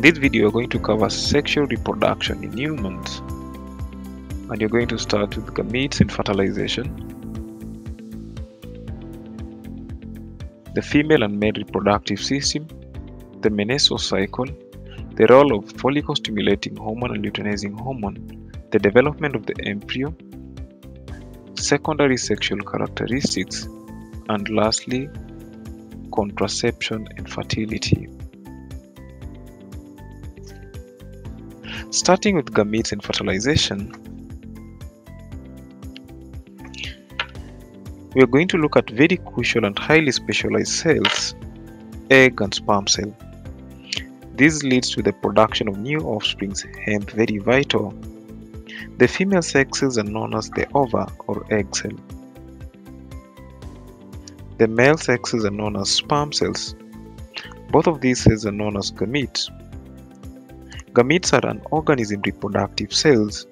this video, we're going to cover sexual reproduction in humans, and you're going to start with gametes and fertilization, the female and male reproductive system, the menstrual cycle, the role of follicle-stimulating hormone and luteinizing hormone, the development of the embryo, secondary sexual characteristics, and lastly, contraception and fertility. Starting with gametes and fertilization, we are going to look at very crucial and highly specialized cells, egg and sperm cell. This leads to the production of new offspring, hence very vital. The female sex cells are known as the ova or egg cell. The male sex cells are known as sperm cells. Both of these cells are known as gametes. Gametes are an organism reproductive cells.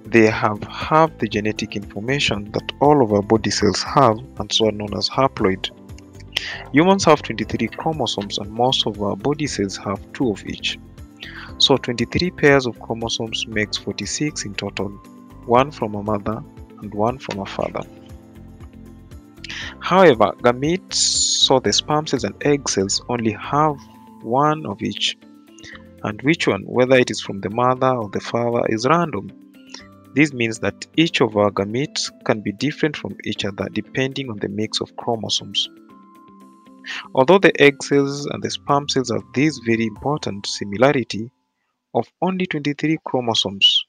They have the genetic information that all of our body cells have, and so are known as haploid. Humans have 23 chromosomes and most of our body cells have 2 of each. So 23 pairs of chromosomes makes 46 in total, 1 from a mother and 1 from a father. However, gametes, so the sperm cells and egg cells, only have 1 of each, and which one, whether it is from the mother or the father, is random. This means that each of our gametes can be different from each other depending on the mix of chromosomes. Although the egg cells and the sperm cells have this very important similarity of only 23 chromosomes,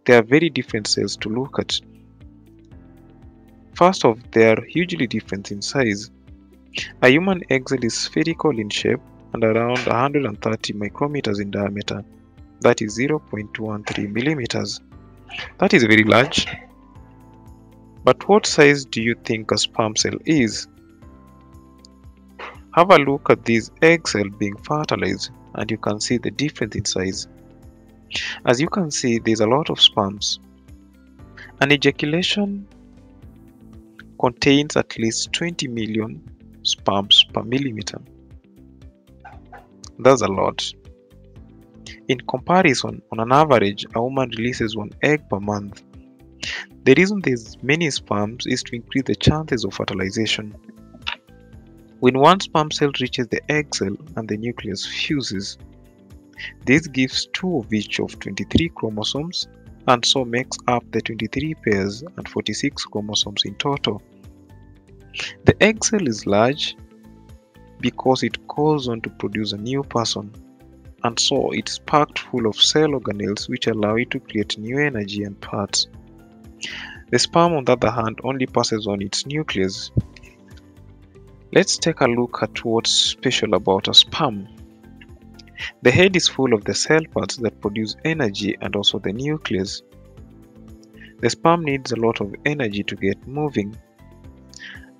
they are very different cells to look at. First off, they are hugely different in size. A human egg cell is spherical in shape and around 130 micrometers in diameter. That is 0.213 millimeters. That is very large. But what size do you think a sperm cell is? Have a look at this egg cell being fertilized and you can see the difference in size. As you can see, there is a lot of sperms. An ejaculation contains at least 20 million sperms per millimeter. That's a lot. In comparison, on an average, a woman releases 1 egg per month. The reason there's many sperms is to increase the chances of fertilization. When one sperm cell reaches the egg cell and the nucleus fuses, this gives 2 of each of 23 chromosomes and so makes up the 23 pairs and 46 chromosomes in total. The egg cell is large because it goes on to produce a new person, and so it's packed full of cell organelles which allow it to create new energy and parts. The sperm, on the other hand, only passes on its nucleus. Let's take a look at what's special about a sperm. The head is full of the cell parts that produce energy and also the nucleus. The sperm needs a lot of energy to get moving.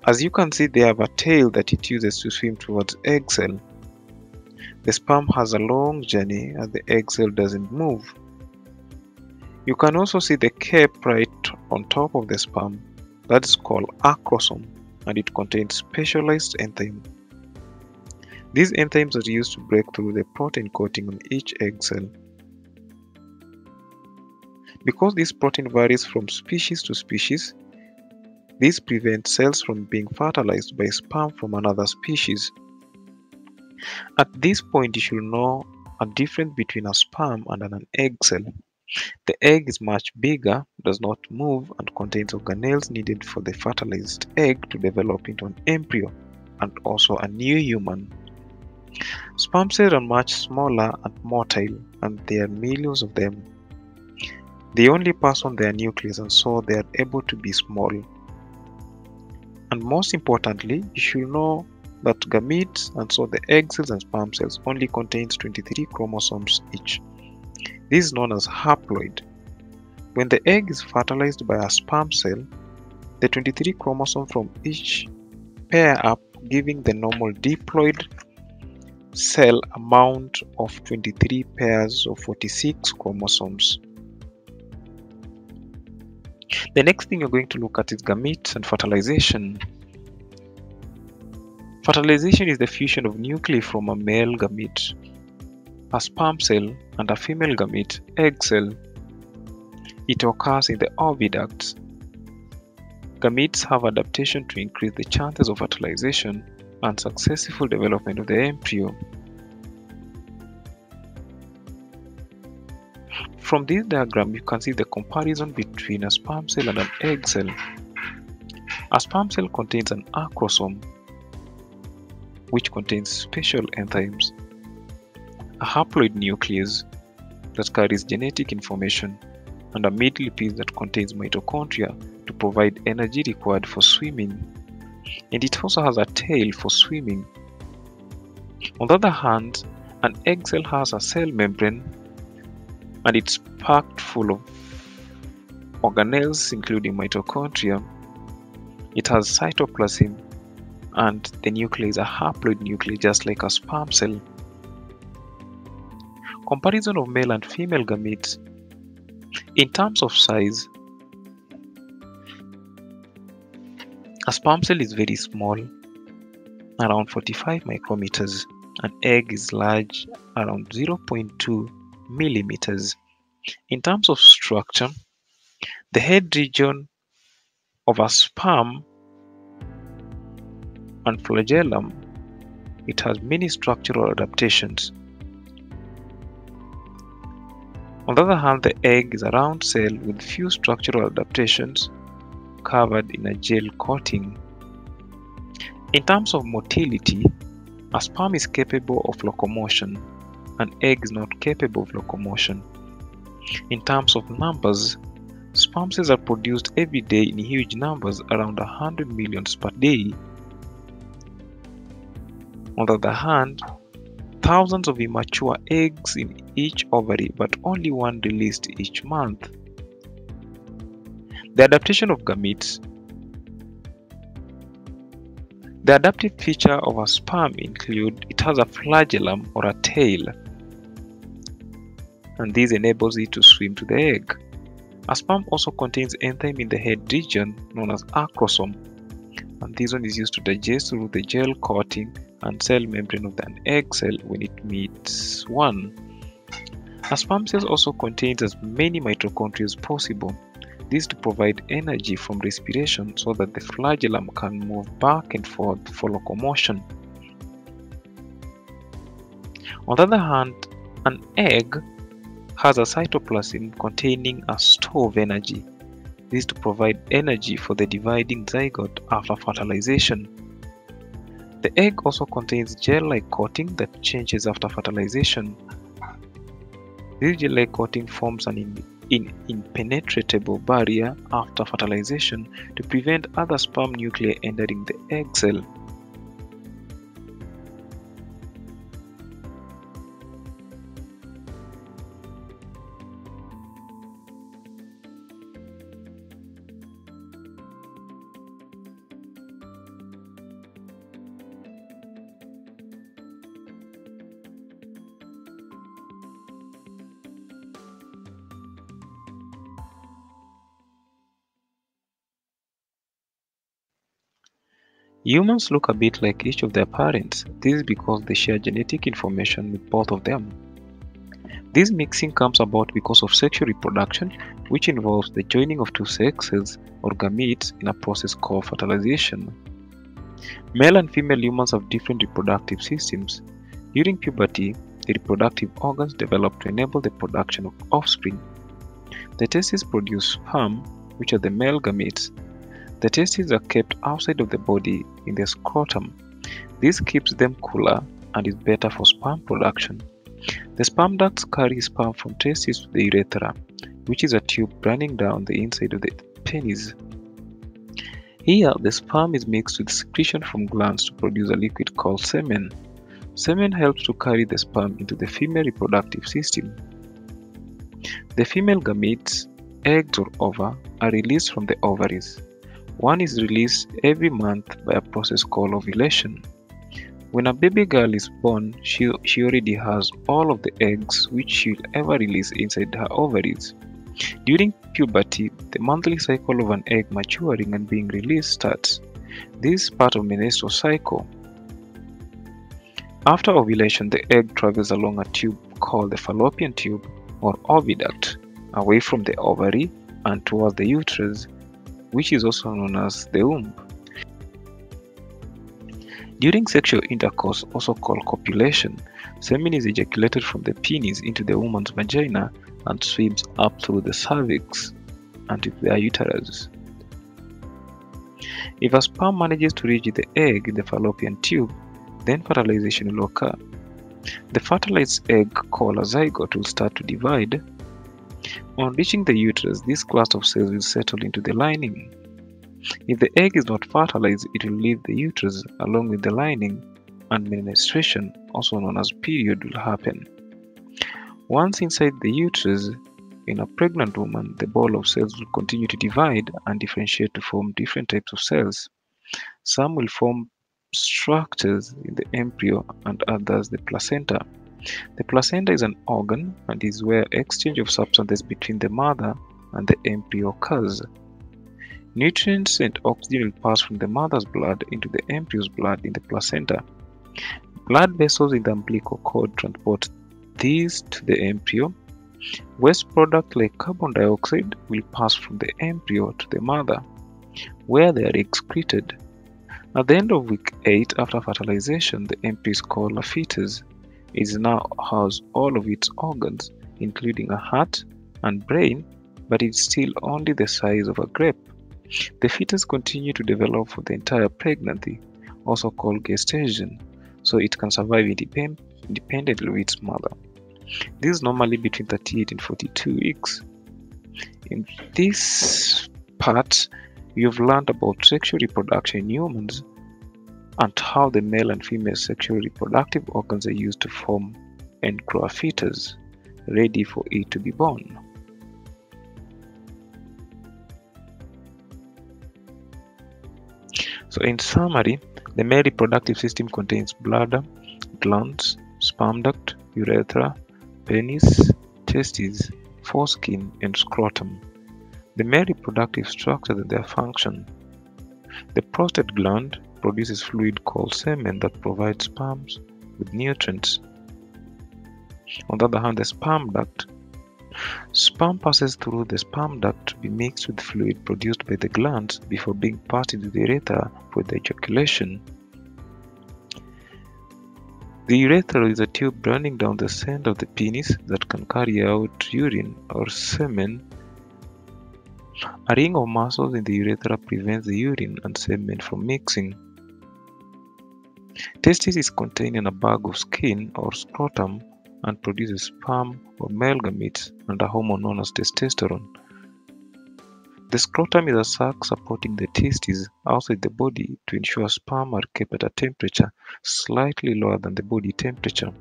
As you can see, they have a tail that it uses to swim towards egg cell. The sperm has a long journey as the egg cell doesn't move. You can also see the cape right on top of the sperm. That is called acrosome, and it contains specialized enzymes. These enzymes are used to break through the protein coating on each egg cell. Because this protein varies from species to species, this prevents cells from being fertilized by sperm from another species. At this point, you should know a difference between a sperm and an egg cell. The egg is much bigger, does not move, and contains organelles needed for the fertilized egg to develop into an embryo and also a new human. Sperm cells are much smaller and motile, and there are millions of them. They only pass on their nucleus, and so they are able to be small. And most importantly, you should know that gametes, and so the egg cells and sperm cells, only contains 23 chromosomes each. This is known as haploid. When the egg is fertilized by a sperm cell, the 23 chromosomes from each pair up, giving the normal diploid cell amount of 23 pairs of 46 chromosomes. The next thing you're going to look at is gametes and fertilization. Fertilization is the fusion of nuclei from a male gamete, a sperm cell, and a female gamete, egg cell. It occurs in the oviducts. Gametes have adaptation to increase the chances of fertilization and successful development of the embryo. From this diagram, you can see the comparison between a sperm cell and an egg cell. A sperm cell contains an acrosome, which contains special enzymes, a haploid nucleus that carries genetic information, and a middle piece that contains mitochondria to provide energy required for swimming. And it also has a tail for swimming. On the other hand, an egg cell has a cell membrane and it's packed full of organelles including mitochondria. It has cytoplasm and the nucleus is a haploid nucleus just like a sperm cell. Comparison of male and female gametes. In terms of size, a sperm cell is very small, around 45 micrometers. An egg is large, around 0.2 millimeters. In terms of structure, the head region of a sperm and flagellum, it has many structural adaptations. On the other hand, the egg is a round cell with few structural adaptations covered in a gel coating. In terms of motility, a sperm is capable of locomotion, an egg is not capable of locomotion. In terms of numbers, sperm cells are produced every day in huge numbers, around 100 million per day. On the other hand, thousands of immature eggs in each ovary, but only one released each month. The adaptation of gametes. The adaptive feature of a sperm include it has a flagellum or a tail, and this enables it to swim to the egg. A sperm also contains enzyme in the head region known as acrosome, and this one is used to digest through the gel coating and cell membrane of an egg cell when it meets one. A sperm cell also contains as many mitochondria as possible. This to provide energy from respiration so that the flagellum can move back and forth for locomotion. On the other hand, an egg has a cytoplasm containing a store of energy. This to provide energy for the dividing zygote after fertilization. The egg also contains gel-like coating that changes after fertilization. This gel-like coating forms an impenetrable barrier after fertilization to prevent other sperm nuclei entering the egg cell. Humans look a bit like each of their parents. This is because they share genetic information with both of them. This mixing comes about because of sexual reproduction, which involves the joining of two sexes or gametes in a process called fertilization. Male and female humans have different reproductive systems. During puberty, the reproductive organs develop to enable the production of offspring. The testes produce sperm, which are the male gametes. The testes are kept outside of the body in the scrotum. This keeps them cooler and is better for sperm production. The sperm ducts carry sperm from testes to the urethra, which is a tube running down the inside of the penis. Here, the sperm is mixed with secretion from glands to produce a liquid called semen. Semen helps to carry the sperm into the female reproductive system. The female gametes, eggs or ova, are released from the ovaries. One is released every month by a process called ovulation. When a baby girl is born, she already has all of the eggs which she'll ever release inside her ovaries. During puberty, the monthly cycle of an egg maturing and being released starts. This is part of menstrual cycle. After ovulation, the egg travels along a tube called the fallopian tube or oviduct, away from the ovary and towards the uterus, which is also known as the womb. During sexual intercourse, also called copulation, semen is ejaculated from the penis into the woman's vagina and swims up through the cervix and into their uterus. If a sperm manages to reach the egg in the fallopian tube, then fertilization will occur. The fertilized egg, called a zygote, will start to divide. On reaching the uterus, this cluster of cells will settle into the lining. If the egg is not fertilized, it will leave the uterus along with the lining, and menstruation, also known as period, will happen. Once inside the uterus, in a pregnant woman, the ball of cells will continue to divide and differentiate to form different types of cells. Some will form structures in the embryo and others the placenta. The placenta is an organ and is where exchange of substances between the mother and the embryo occurs. Nutrients and oxygen will pass from the mother's blood into the embryo's blood in the placenta. Blood vessels in the umbilical cord transport these to the embryo. Waste products like carbon dioxide will pass from the embryo to the mother, where they are excreted. At the end of week 8 after fertilization, the embryo is called a fetus. It now has all of its organs, including a heart and brain, but it's still only the size of a grape. The fetus continues to develop for the entire pregnancy, also called gestation, so it can survive independently of its mother. This is normally between 38 and 42 weeks. In this part, you've learned about sexual reproduction in humans and how the male and female sexual reproductive organs are used to form and grow a fetus, ready for it to be born. So in summary, the male reproductive system contains bladder, glands, sperm duct, urethra, penis, testes, foreskin, and scrotum. The male reproductive structures and their function. The prostate gland produces fluid called semen that provides sperms with nutrients. On the other hand, the sperm duct. Sperm passes through the sperm duct to be mixed with fluid produced by the glands before being passed into the urethra for the ejaculation. The urethra is a tube running down the center of the penis that can carry out urine or semen. A ring of muscles in the urethra prevents the urine and semen from mixing. Testis is contained in a bag of skin or scrotum and produces sperm or male gametes and a hormone known as testosterone. The scrotum is a sac supporting the testes outside the body to ensure sperm are kept at a temperature slightly lower than the body temperature.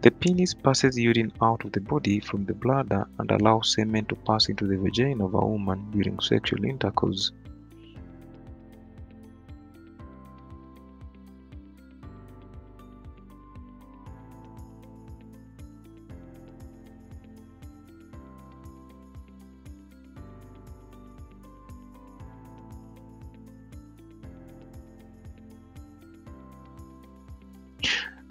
The penis passes urine out of the body from the bladder and allows semen to pass into the vagina of a woman during sexual intercourse.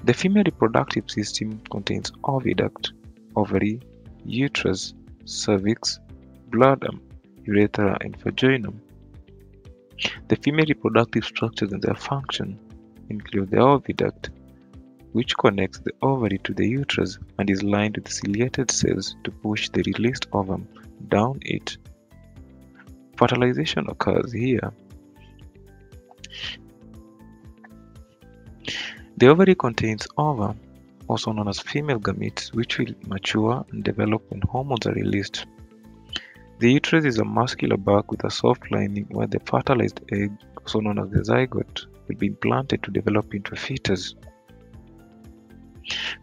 The female reproductive system contains oviduct, ovary, uterus, cervix, bladder, urethra, and vaginum. The female reproductive structures and their function include the oviduct, which connects the ovary to the uterus and is lined with ciliated cells to push the released ovum down it. Fertilization occurs here. The ovary contains ova, also known as female gametes, which will mature and develop when hormones are released. The uterus is a muscular bag with a soft lining where the fertilized egg, also known as the zygote, will be implanted to develop into a fetus.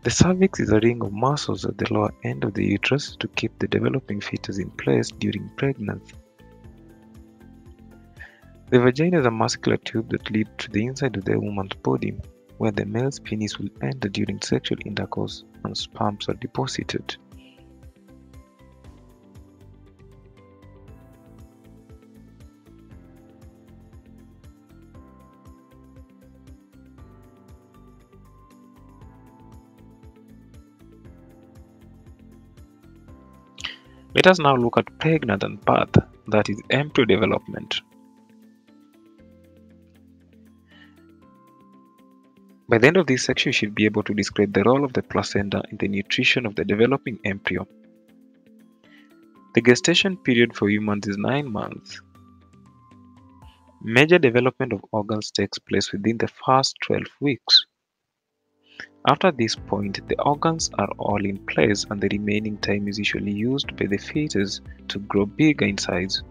The cervix is a ring of muscles at the lower end of the uterus to keep the developing fetus in place during pregnancy. The vagina is a muscular tube that leads to the inside of the woman's body, where the male's penis will enter during sexual intercourse and sperms are deposited. Let us now look at pregnant and birth, that is embryo development. By the end of this section, you should be able to describe the role of the placenta in the nutrition of the developing embryo. The gestation period for humans is 9 months. Major development of organs takes place within the first 12 weeks. After this point, the organs are all in place and the remaining time is usually used by the fetus to grow bigger in size.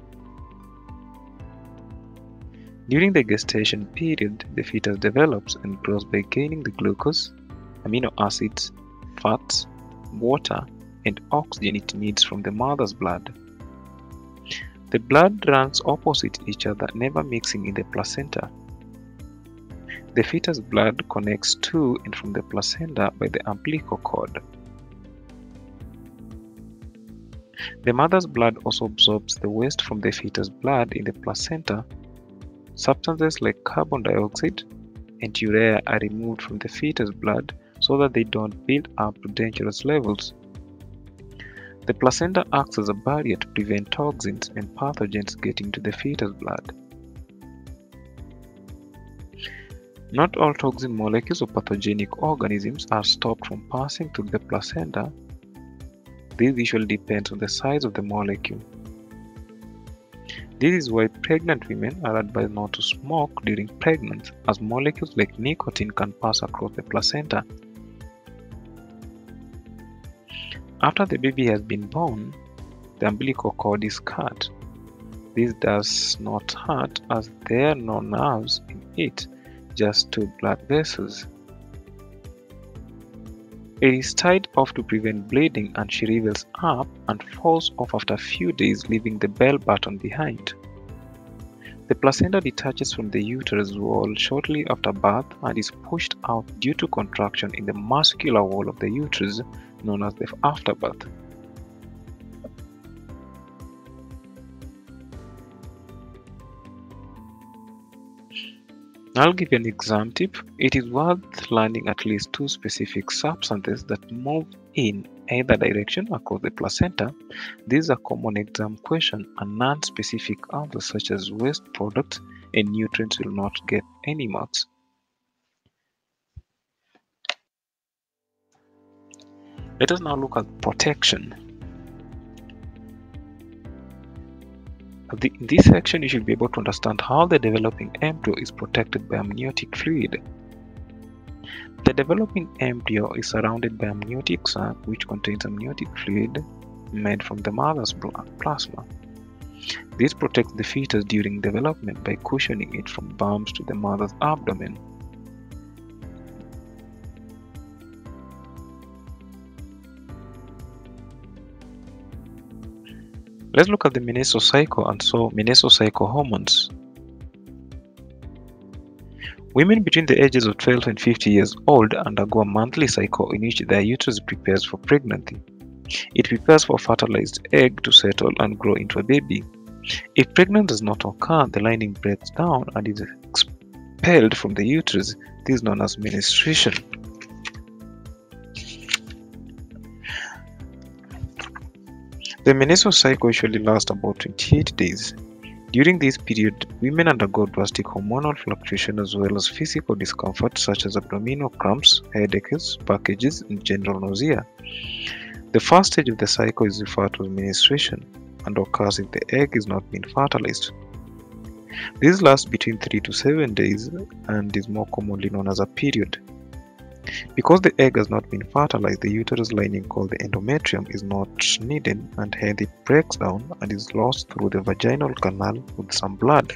During the gestation period, the fetus develops and grows by gaining the glucose, amino acids, fats, water, and oxygen it needs from the mother's blood. The blood runs opposite each other, never mixing in the placenta. The fetus blood connects to and from the placenta by the umbilical cord. The mother's blood also absorbs the waste from the fetus blood in the placenta. Substances like carbon dioxide and urea are removed from the fetus blood so that they don't build up to dangerous levels. The placenta acts as a barrier to prevent toxins and pathogens getting to the fetus blood. Not all toxin molecules or pathogenic organisms are stopped from passing through the placenta. This usually depends on the size of the molecule. This is why pregnant women are advised not to smoke during pregnancy, as molecules like nicotine can pass across the placenta. After the baby has been born, the umbilical cord is cut. This does not hurt as there are no nerves in it, just 2 blood vessels. It is tied off to prevent bleeding and she shrivels up and falls off after a few days, leaving the bell button behind. The placenta detaches from the uterus wall shortly after birth and is pushed out due to contraction in the muscular wall of the uterus, known as the afterbirth. I'll give you an exam tip. It is worth learning at least 2 specific substances that move in either direction across the placenta. These are common exam questions, and non-specific answers such as waste products and nutrients will not get any marks. Let us now look at protection. In this section, you should be able to understand how the developing embryo is protected by amniotic fluid. The developing embryo is surrounded by amniotic sac, which contains amniotic fluid made from the mother's plasma. This protects the fetus during development by cushioning it from bumps to the mother's abdomen. Let's look at the menstrual cycle and menstrual cycle hormones. Women between the ages of 12 and 50 years old undergo a monthly cycle in which their uterus prepares for pregnancy. It prepares for a fertilized egg to settle and grow into a baby. If pregnancy does not occur, the lining breaks down and is expelled from the uterus. This is known as menstruation. The menstrual cycle usually lasts about 28 days. During this period, women undergo drastic hormonal fluctuation as well as physical discomfort such as abdominal cramps, headaches, packages, and general nausea. The first stage of the cycle is referred to as menstruation and occurs if the egg is not being fertilized. This lasts between 3 to 7 days and is more commonly known as a period. Because the egg has not been fertilized, the uterus lining called the endometrium is not needed and hence it breaks down and is lost through the vaginal canal with some blood.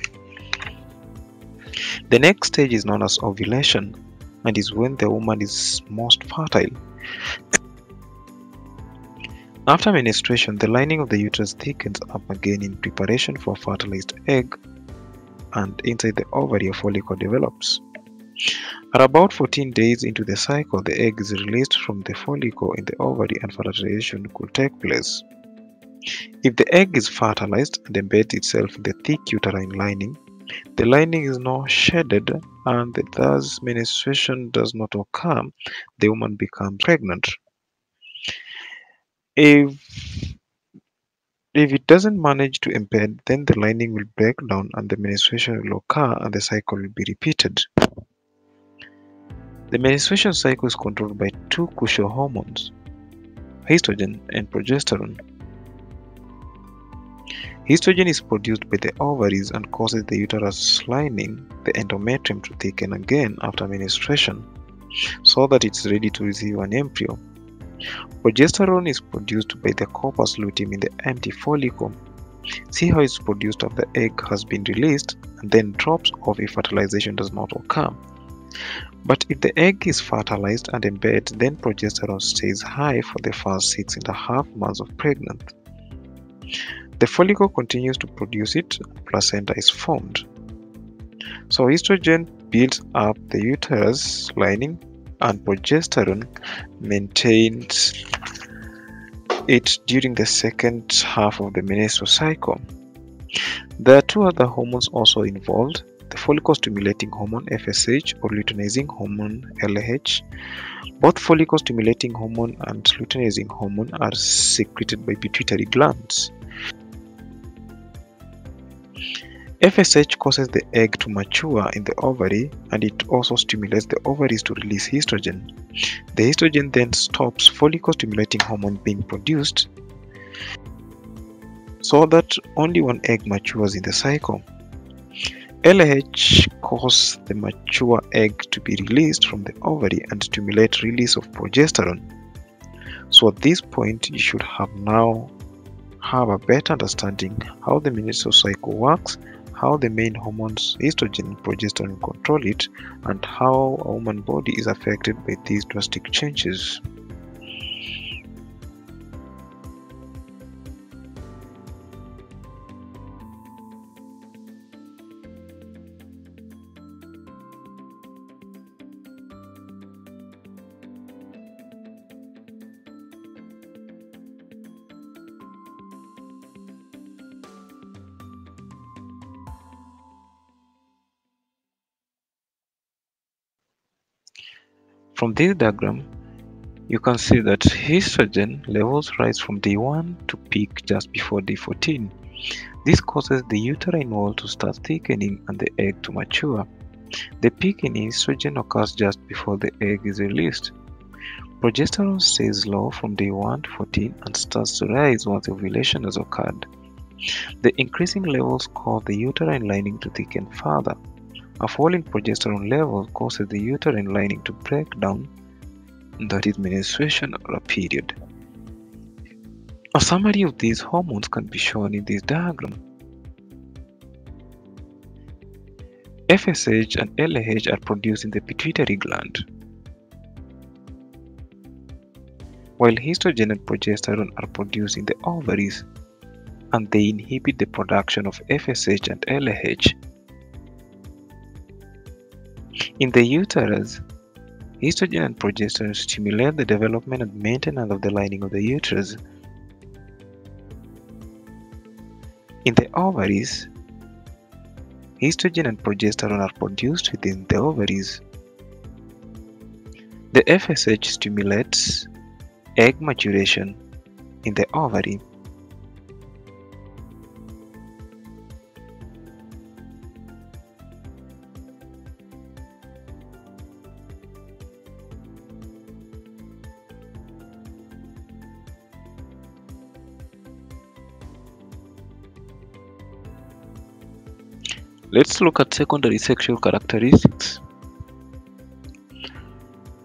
The next stage is known as ovulation and is when the woman is most fertile. After menstruation, the lining of the uterus thickens up again in preparation for a fertilized egg, and inside the ovary a follicle develops. At about 14 days into the cycle, the egg is released from the follicle in the ovary and fertilization could take place. If the egg is fertilized and embeds itself in the thick uterine lining, the lining is now shedded and thus menstruation does not occur. The woman becomes pregnant. If If it doesn't manage to embed, then the lining will break down and the menstruation will occur and the cycle will be repeated. The menstruation cycle is controlled by two crucial hormones, estrogen and progesterone. Estrogen is produced by the ovaries and causes the uterus lining, the endometrium, to thicken again after menstruation, so that it's ready to receive an embryo. Progesterone is produced by the corpus luteum in the empty follicle. See how it's produced after the egg has been released and then drops off if fertilization does not occur. But if the egg is fertilized and embedded, then progesterone stays high for the first 6.5 months of pregnancy. The follicle continues to produce it, and placenta is formed. So estrogen builds up the uterus lining and progesterone maintains it during the second half of the menstrual cycle. There are two other hormones also involved, the follicle-stimulating hormone FSH or luteinizing hormone LH. Both follicle-stimulating hormone and luteinizing hormone are secreted by pituitary glands. FSH causes the egg to mature in the ovary and it also stimulates the ovaries to release estrogen. The estrogen then stops follicle-stimulating hormone being produced so that only one egg matures in the cycle. LH causes the mature egg to be released from the ovary and stimulate release of progesterone. So at this point, you should now have a better understanding how the menstrual cycle works, how the main hormones estrogen and progesterone control it, and how a woman's body is affected by these drastic changes. From this diagram, you can see that estrogen levels rise from day 1 to peak just before day 14. This causes the uterine wall to start thickening and the egg to mature. The peak in estrogen occurs just before the egg is released. Progesterone stays low from day 1 to 14 and starts to rise once ovulation has occurred. The increasing levels cause the uterine lining to thicken further. A fall in progesterone level causes the uterine lining to break down, that is menstruation or a period. A summary of these hormones can be shown in this diagram. FSH and LH are produced in the pituitary gland, while estrogen and progesterone are produced in the ovaries, and they inhibit the production of FSH and LH. In the uterus, estrogen and progesterone stimulate the development and maintenance of the lining of the uterus. In the ovaries, estrogen and progesterone are produced within the ovaries. The FSH stimulates egg maturation in the ovary. Let's look at secondary sexual characteristics.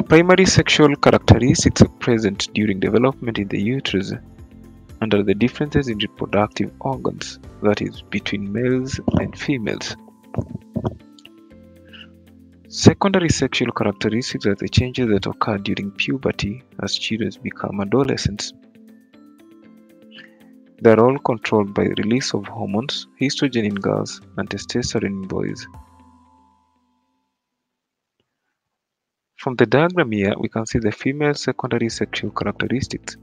Primary sexual characteristics are present during development in the uterus and are the differences in reproductive organs, that is, between males and females. Secondary sexual characteristics are the changes that occur during puberty as children become adolescents. They are all controlled by release of hormones, estrogen in girls and testosterone in boys. From the diagram here, we can see the female secondary sexual characteristics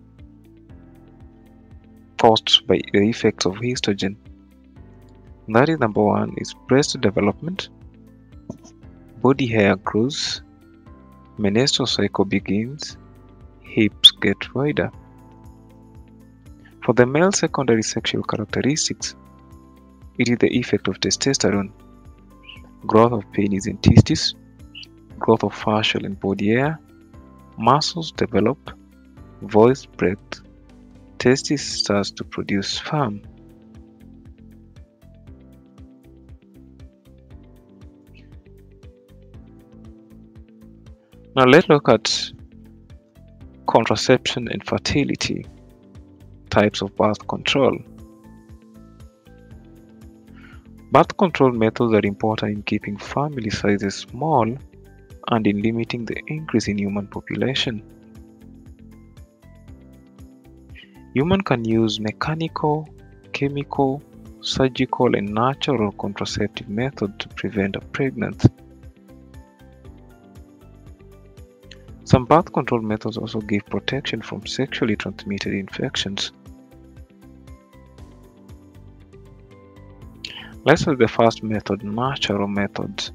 caused by the effects of estrogen. That is, number 1 is breast development, body hair grows, menstrual cycle begins, hips get wider. For the male secondary sexual characteristics, it is the effect of testosterone, growth of penis and testes, growth of facial and body hair, muscles develop, voice breath, testis starts to produce sperm. Now let's look at contraception and fertility, types of birth control. Birth control methods are important in keeping family sizes small and in limiting the increase in human population. Humans can use mechanical, chemical, surgical, and natural contraceptive methods to prevent a pregnancy. Some birth control methods also give protection from sexually transmitted infections. Let's look at the first method, natural methods.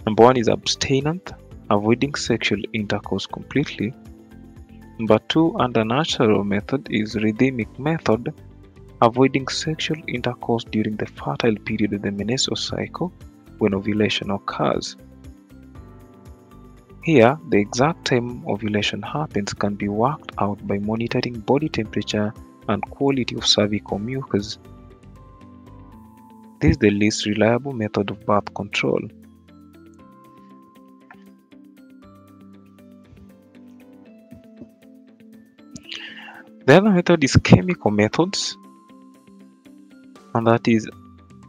Number 1 is abstinence, avoiding sexual intercourse completely. Number 2, under natural method, is rhythmic method, avoiding sexual intercourse during the fertile period of the menstrual cycle when ovulation occurs. Here, the exact time ovulation happens can be worked out by monitoring body temperature and quality of cervical mucus. This is the least reliable method of birth control. The other method is chemical methods, and that is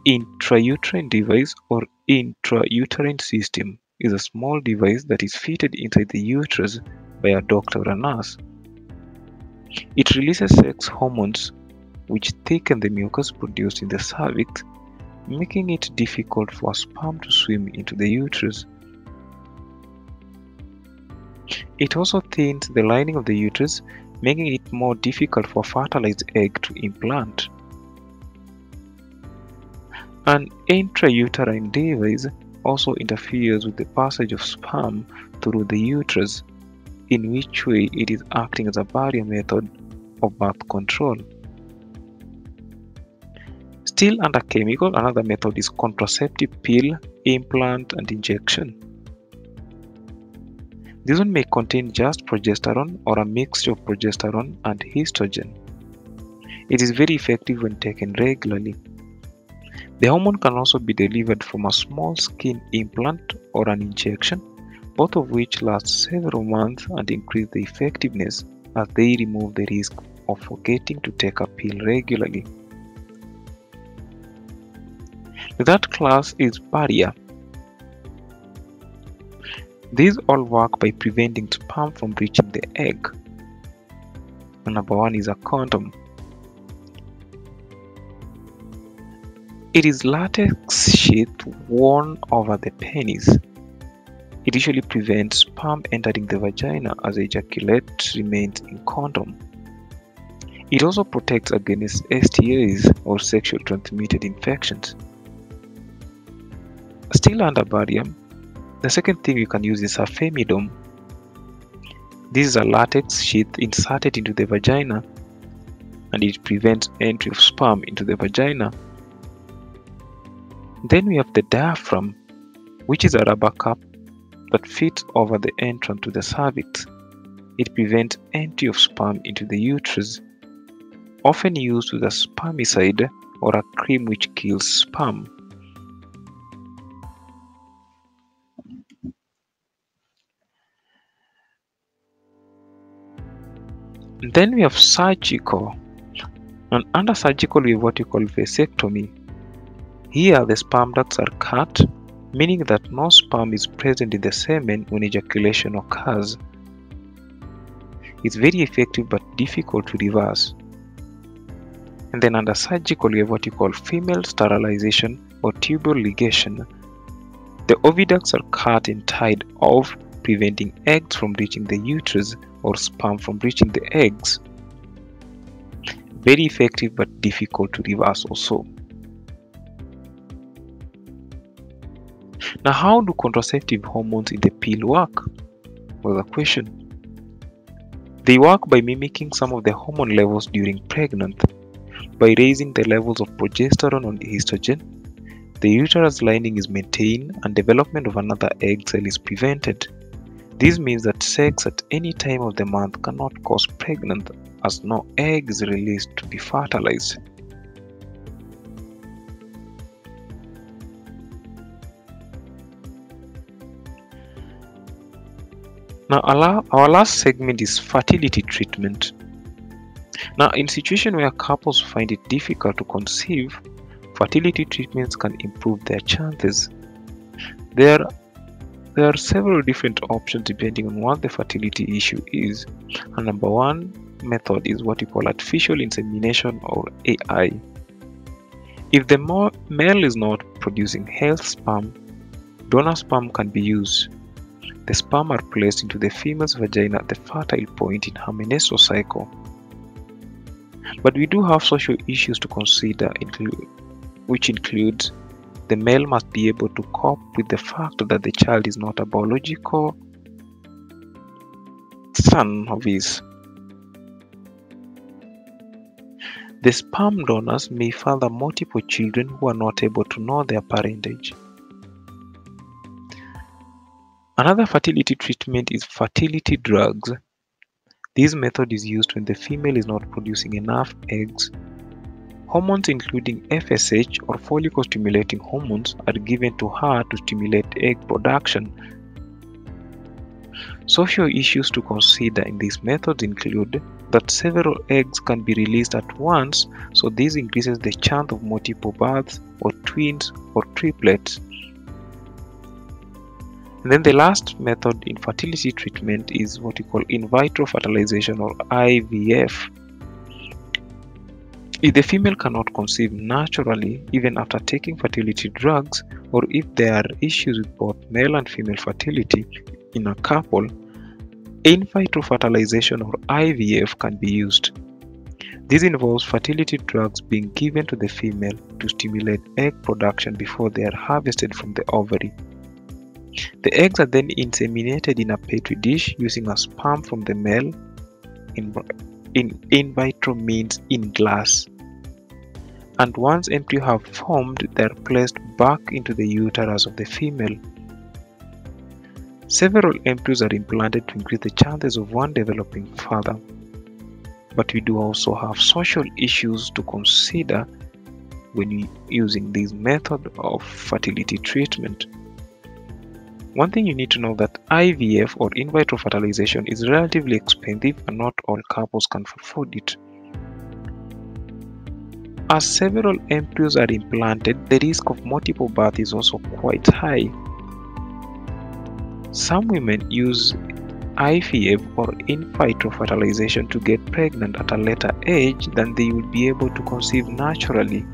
intrauterine device or intrauterine system is a small device that is fitted inside the uterus by a doctor or a nurse. It releases sex hormones which thicken the mucus produced in the cervix, making it difficult for sperm to swim into the uterus. It also thins the lining of the uterus, making it more difficult for a fertilized egg to implant. An intrauterine device also interferes with the passage of sperm through the uterus, in which way it is acting as a barrier method of birth control. Still under chemical, another method is contraceptive pill, implant, and injection. This one may contain just progesterone or a mixture of progesterone and estrogen. It is very effective when taken regularly. The hormone can also be delivered from a small skin implant or an injection, both of which last several months and increase the effectiveness as they remove the risk of forgetting to take a pill regularly. The third class is barrier. These all work by preventing sperm from reaching the egg. And number 1 is a condom. It is latex sheath worn over the penis. It usually prevents sperm entering the vagina as ejaculate remains in condom. It also protects against STIs or sexually transmitted infections. Still under barium, the second thing you can use is a femidome. This is a latex sheath inserted into the vagina, and it prevents entry of sperm into the vagina. Then we have the diaphragm, which is a rubber cup that fits over the entrance to the cervix. It prevents entry of sperm into the uterus, often used with a spermicide or a cream which kills sperm. Then we have surgical, and under surgical we have what we call vasectomy. Here the sperm ducts are cut, meaning that no sperm is present in the semen when ejaculation occurs. It's very effective but difficult to reverse. And then under surgical we have what you call female sterilization or tubal ligation. The oviducts are cut and tied off, preventing eggs from reaching the uterus or sperm from reaching the eggs. Very effective but difficult to reverse also. Now, how do contraceptive hormones in the pill work? Was a question. They work by mimicking some of the hormone levels during pregnancy. By raising the levels of progesterone and estrogen, the uterus lining is maintained and development of another egg cell is prevented. This means that sex at any time of the month cannot cause pregnancy, as no egg is released to be fertilized. Now, our last segment is fertility treatment. Now, in situations where couples find it difficult to conceive, fertility treatments can improve their chances. There are several different options depending on what the fertility issue is. And number one method is what we call artificial insemination, or AI. If the male is not producing healthy sperm, donor sperm can be used. The sperm are placed into the female's vagina at the fertile point in her menstrual cycle. But we do have social issues to consider, which includes the male must be able to cope with the fact that the child is not a biological son of his. The sperm donors may father multiple children who are not able to know their parentage. Another fertility treatment is fertility drugs. This method is used when the female is not producing enough eggs. Hormones including FSH, or follicle stimulating hormones, are given to her to stimulate egg production. Social issues to consider in these methods include that several eggs can be released at once, so this increases the chance of multiple births, or twins, or triplets. And then the last method in fertility treatment is what we call in vitro fertilization, or IVF. If the female cannot conceive naturally even after taking fertility drugs, or if there are issues with both male and female fertility in a couple, in vitro fertilization, or IVF, can be used. This involves fertility drugs being given to the female to stimulate egg production before they are harvested from the ovary. The eggs are then inseminated in a petri dish using a sperm from the male. In vitro means in glass. And once embryo have formed, they are placed back into the uterus of the female. Several embryos are implanted to increase the chances of one developing further. But we do also have social issues to consider when using this method of fertility treatment. One thing you need to know that IVF, or in vitro fertilization, is relatively expensive and not all couples can afford it. As several embryos are implanted, the risk of multiple births is also quite high. Some women use IVF, or in vitro fertilization, to get pregnant at a later age than they would be able to conceive naturally.